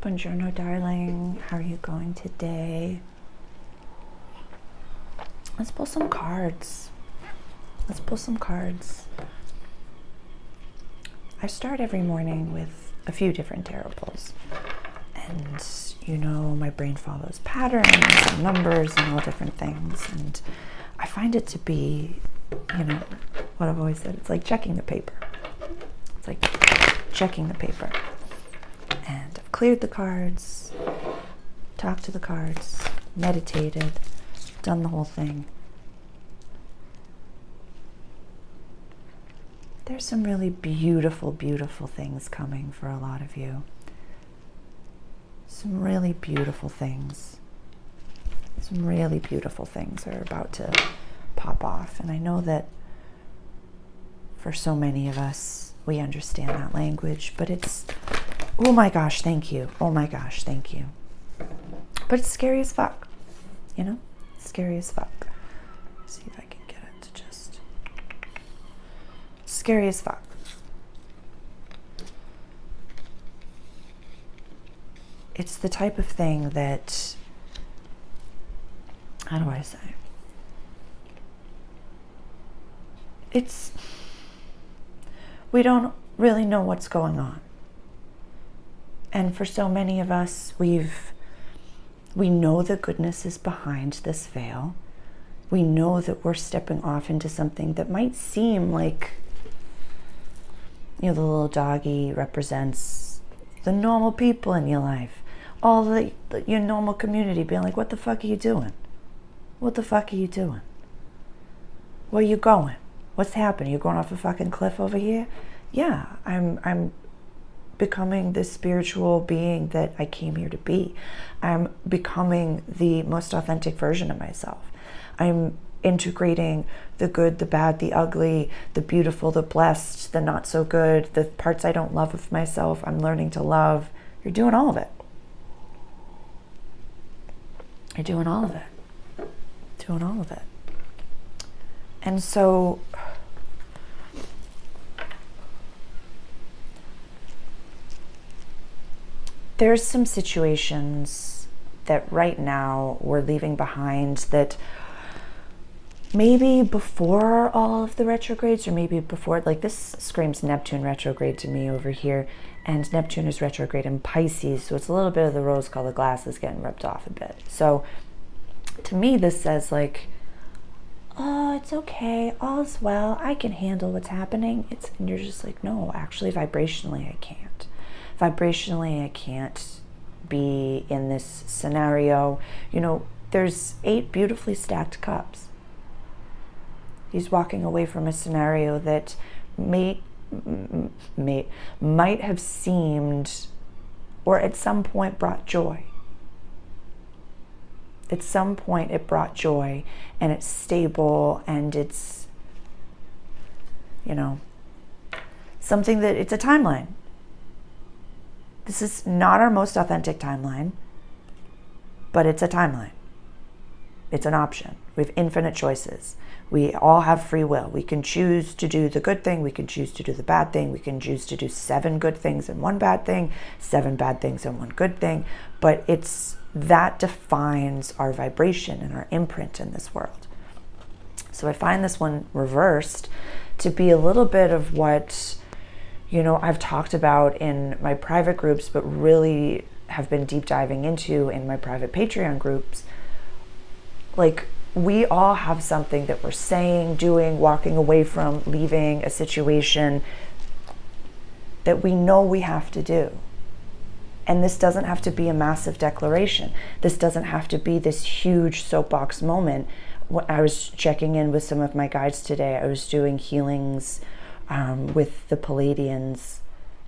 Buongiorno, darling. How are you going today? Let's pull some cards. I start every morning with a few different tarot pulls. And you know, my brain follows patterns and numbers and all different things. And I find it to be, you know, what I've always said, it's like checking the paper. It's like checking the paper. And I've cleared the cards, talked to the cards, meditated, done the whole thing. There's some really beautiful, beautiful things coming for a lot of you. Some really beautiful things. Some really beautiful things are about to pop off. And I know that for so many of us, we understand that language, but it's, oh my gosh, thank you. Oh my gosh, thank you. But it's scary as fuck, you know? It's scary as fuck. Let's see if I can get it to just, scary as fuck. It's the type of thing that, how do I say? We don't really know what's going on. And for so many of us, we know that goodness is behind this veil. We know that we're stepping off into something that might seem like, you know, the little doggy represents the normal people in your life. All your normal community being like, what the fuck are you doing? What the fuck are you doing? Where are you going? What's happening? You're going off a fucking cliff over here? Yeah, I'm becoming the spiritual being that I came here to be. I'm becoming the most authentic version of myself. I'm integrating the good, the bad, the ugly, the beautiful, the blessed, the not so good, the parts I don't love of myself, I'm learning to love. You're doing all of it. You're doing all of it. Doing all of it. And so there's some situations that right now we're leaving behind that maybe before all of the retrogrades, or maybe before, like this screams Neptune retrograde to me over here, and Neptune is retrograde in Pisces, so it's a little bit of the rose-colored glasses getting ripped off a bit. So to me, this says like, oh, it's okay, all's well, I can handle what's happening. And you're just like, no, actually, vibrationally, I can't. Vibrationally, I can't be in this scenario. You know, there's 8 beautifully stacked cups. He's walking away from a scenario that might have seemed, or at some point brought joy. At some point it brought joy, and it's stable, and it's, you know, something that, it's a timeline. This is not our most authentic timeline, but it's a timeline. It's an option. We have infinite choices. We all have free will. We can choose to do the good thing. We can choose to do the bad thing. We can choose to do 7 good things and 1 bad thing, 7 bad things and 1 good thing. But that defines our vibration and our imprint in this world. So I find this one reversed to be a little bit of what, you know, I've talked about in my private groups, but really have been deep diving into in my private Patreon groups. Like, we all have something that we're saying, doing, walking away from, leaving a situation that we know we have to do. And this doesn't have to be a massive declaration. This doesn't have to be this huge soapbox moment. When I was checking in with some of my guides today, I was doing healings with the Palladians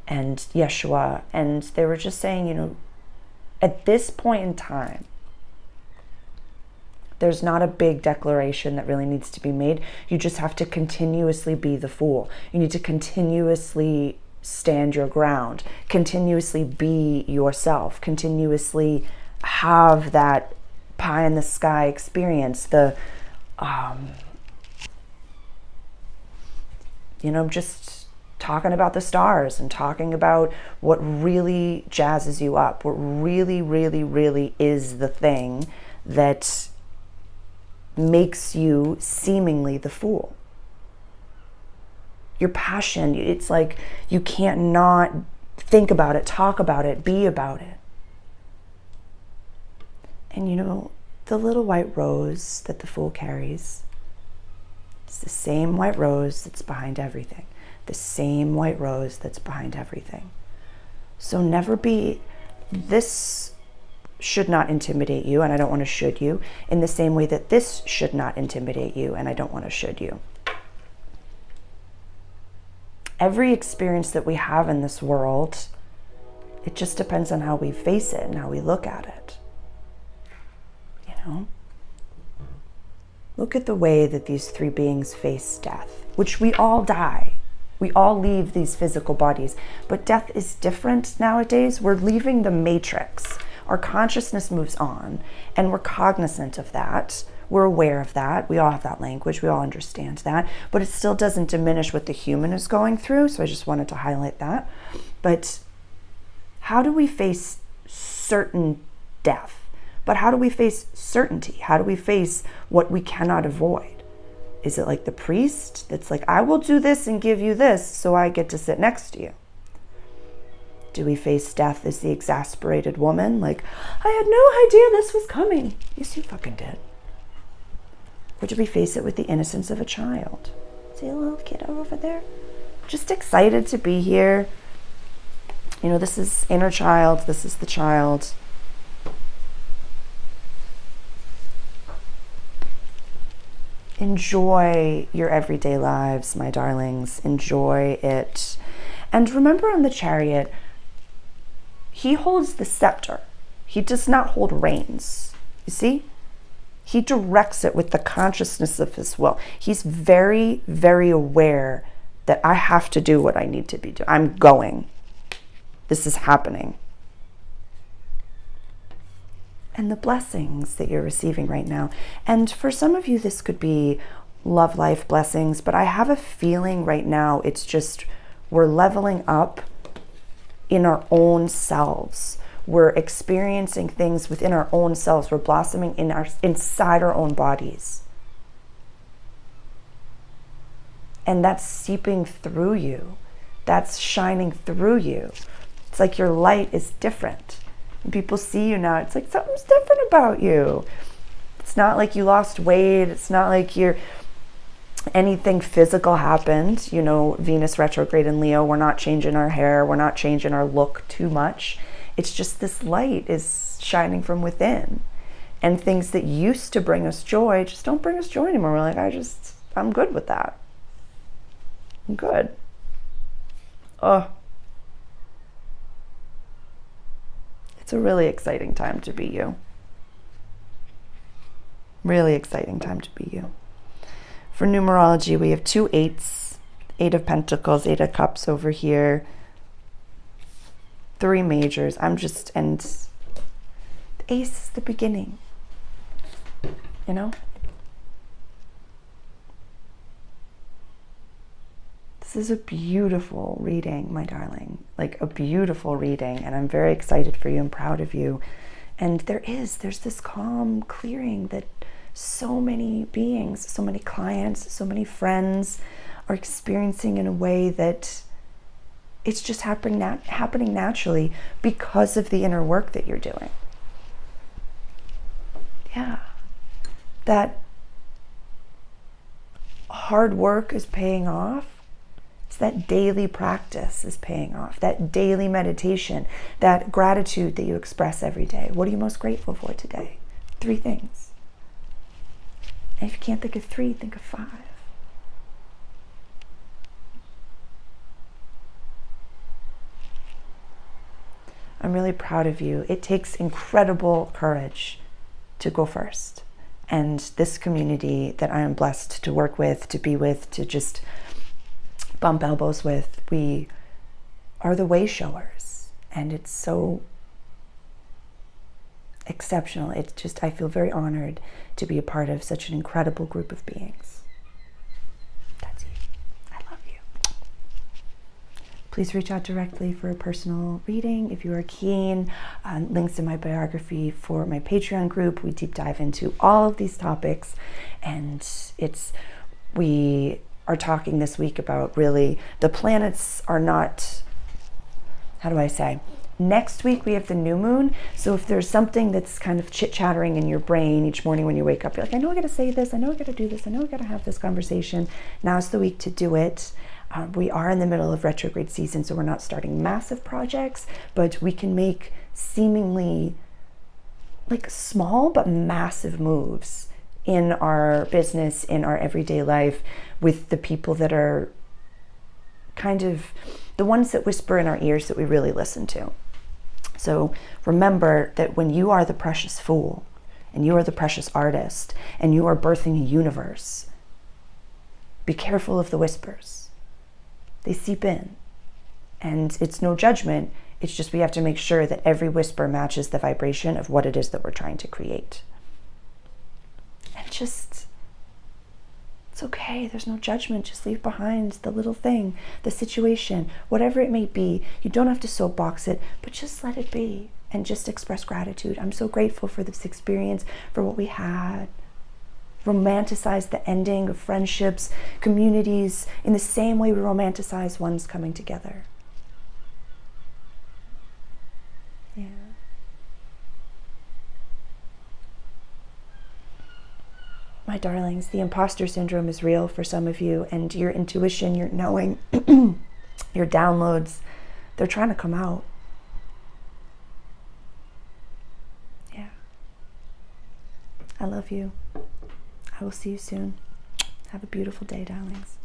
and Yeshua, and they were just saying, you know, at this point in time, there's not a big declaration that really needs to be made. You just have to continuously be the fool. You need to continuously stand your ground, continuously be yourself, continuously have that pie in the sky experience, the you know, just talking about the stars and talking about what really jazzes you up, what really, really, really is the thing that makes you seemingly the fool. Your passion, it's like you can't not think about it, talk about it, be about it. And you know, the little white rose that the fool carries, it's the same white rose that's behind everything. The same white rose that's behind everything. So never be, this should not intimidate you, and I don't want to should you, in the same way that this should not intimidate you, and I don't want to should you. Every experience that we have in this world, it just depends on how we face it and how we look at it. You know? Look at the way that these three beings face death, which we all die. We all leave these physical bodies, but death is different nowadays. We're leaving the matrix. Our consciousness moves on, and we're cognizant of that. We're aware of that. We all have that language. We all understand that, but it still doesn't diminish what the human is going through. So I just wanted to highlight that. But how do we face certain death? But how do we face certainty? How do we face what we cannot avoid? Is it like the priest that's like, I will do this and give you this so I get to sit next to you? Do we face death as the exasperated woman? Like, I had no idea this was coming. Yes, you fucking did. Or do we face it with the innocence of a child? See a little kid over there? Just excited to be here. You know, this is inner child. This is the child. Enjoy your everyday lives, my darlings. Enjoy it. And remember on the Chariot, he holds the scepter. He does not hold reins. You see? He directs it with the consciousness of his will. He's very, very aware that I have to do what I need to be doing. I'm going. This is happening. And the blessings that you're receiving right now. And for some of you, this could be love life blessings, but I have a feeling right now it's just we're leveling up in our own selves. We're experiencing things within our own selves. We're blossoming inside our own bodies. And that's seeping through you. That's shining through you. It's like your light is different. When people see you now, it's like something's different about you. It's not like you lost weight. It's not like anything physical happened. You know, Venus retrograde in Leo, we're not changing our hair. We're not changing our look too much. It's just this light is shining from within. And things that used to bring us joy just don't bring us joy anymore. We're like, I'm good with that. I'm good. Oh. It's a really exciting time to be you. Really exciting time to be you. For numerology, we have 2 8s, 8 of Pentacles, 8 of Cups over here, 3 majors. And the ace is the beginning, you know? This is a beautiful reading, my darling, like a beautiful reading. And I'm very excited for you and proud of you. And there's this calm clearing that so many beings, so many clients, so many friends are experiencing in a way that it's just happening naturally because of the inner work that you're doing. Yeah. That hard work is paying off. It's that daily practice is paying off. That daily meditation, that gratitude that you express every day. What are you most grateful for today? 3 things. And if you can't think of 3, think of 5. I'm really proud of you. It takes incredible courage to go first. And this community that I am blessed to work with, to be with, to just bump elbows with, we are the way showers. And it's so exceptional. It's just, I feel very honored to be a part of such an incredible group of beings. That's you. I love you. please reach out directly for a personal reading if you are keen. Links in my biography for my Patreon group. We deep dive into all of these topics, and we are talking this week about really the planets are not, how do I say? Next week we have the new moon. So if there's something that's kind of chit-chattering in your brain each morning when you wake up, you're like, I know I got to say this, I know I got to do this, I know I got to have this conversation. Now's the week to do it. We are in the middle of retrograde season, so we're not starting massive projects, but we can make seemingly like small but massive moves in our business, in our everyday life, with the people that are kind of the ones that whisper in our ears that we really listen to. So remember that when you are the precious fool, and you are the precious artist, and you are birthing a universe, be careful of the whispers. They seep in. And it's no judgment, it's just we have to make sure that every whisper matches the vibration of what it is that we're trying to create. And just, it's okay, there's no judgment. Just leave behind the little thing, the situation, whatever it may be. You don't have to soapbox it, but just let it be and just express gratitude. I'm so grateful for this experience, for what we had. Romanticize the ending of friendships, communities, in the same way we romanticize ones coming together. Yeah. My darlings, the imposter syndrome is real for some of you, and your intuition, your knowing, your downloads, they're trying to come out. Yeah. I love you. I will see you soon. Have a beautiful day, darlings.